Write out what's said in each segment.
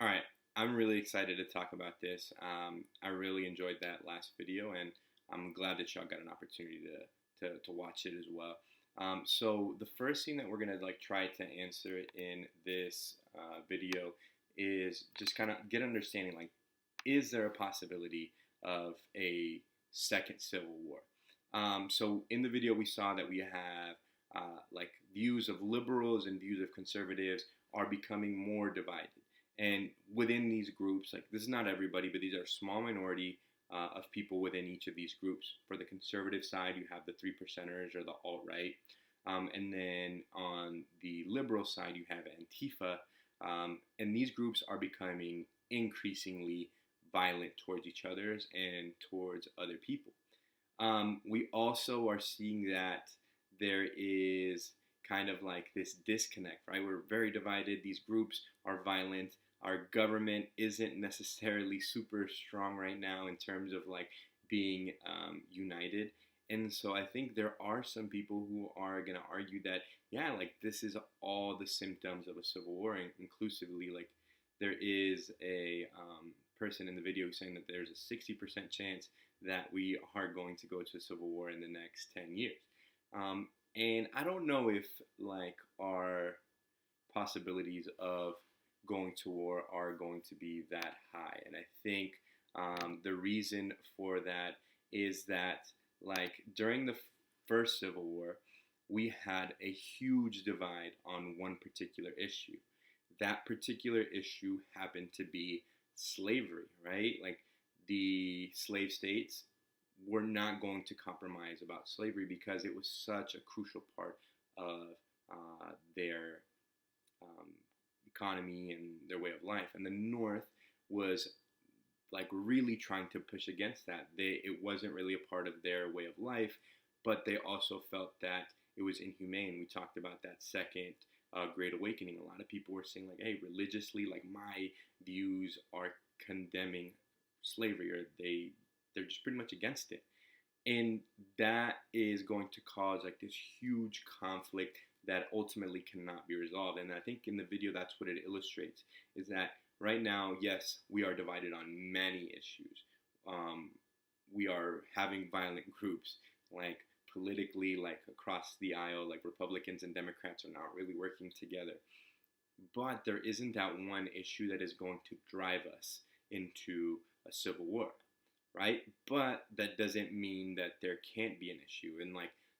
All right, I'm really excited to talk about this. I really enjoyed that last video, and I'm glad that y'all got an opportunity to watch it as well. So the first thing that we're gonna try to answer in this video is just kind of get understanding is there a possibility of a second civil war? So in the video we saw that we have views of liberals and views of conservatives are becoming more divided. And within these groups, this is not everybody, but these are a small minority of people within each of these groups. For the conservative side, you have the three percenters or the alt-right. And then on the liberal side, you have Antifa. And these groups are becoming increasingly violent towards each other and towards other people. We also are seeing that there is kind of this disconnect, right? We're very divided. These groups are violent. Our government isn't necessarily super strong right now in terms of being united. And so I think there are some people who are going to argue that, yeah, this is all the symptoms of a civil war, inclusively. There is a person in the video saying that there's a 60% chance that we are going to go to a civil war in the next 10 years. And I don't know if our possibilities of going to war are going to be that high. And I think the reason for that is that during the first Civil War, we had a huge divide on one particular issue. That particular issue happened to be slavery, right? The slave states were not going to compromise about slavery because it was such a crucial part of their economy and their way of life. And the North was really trying to push against that. It wasn't really a part of their way of life, but they also felt that it was inhumane. We talked about that second Great Awakening. A lot of people were saying hey, religiously, my views are condemning slavery, or they're just pretty much against it. And that is going to cause this huge conflict that ultimately cannot be resolved. And I think in the video, that's what it illustrates, is that right now, yes, we are divided on many issues. We are having violent groups, politically, across the aisle, Republicans and Democrats are not really working together. But there isn't that one issue that is going to drive us into a civil war, right? But that doesn't mean that there can't be an issue. And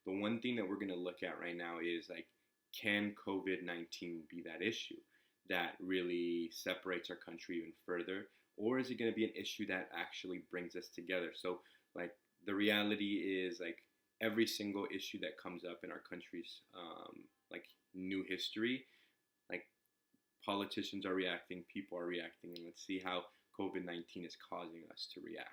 the one thing that we're going to look at right now is can COVID-19 be that issue that really separates our country even further? Or is it going to be an issue that actually brings us together? So the reality is every single issue that comes up in our country's new history, politicians are reacting, people are reacting, and let's see how COVID-19 is causing us to react.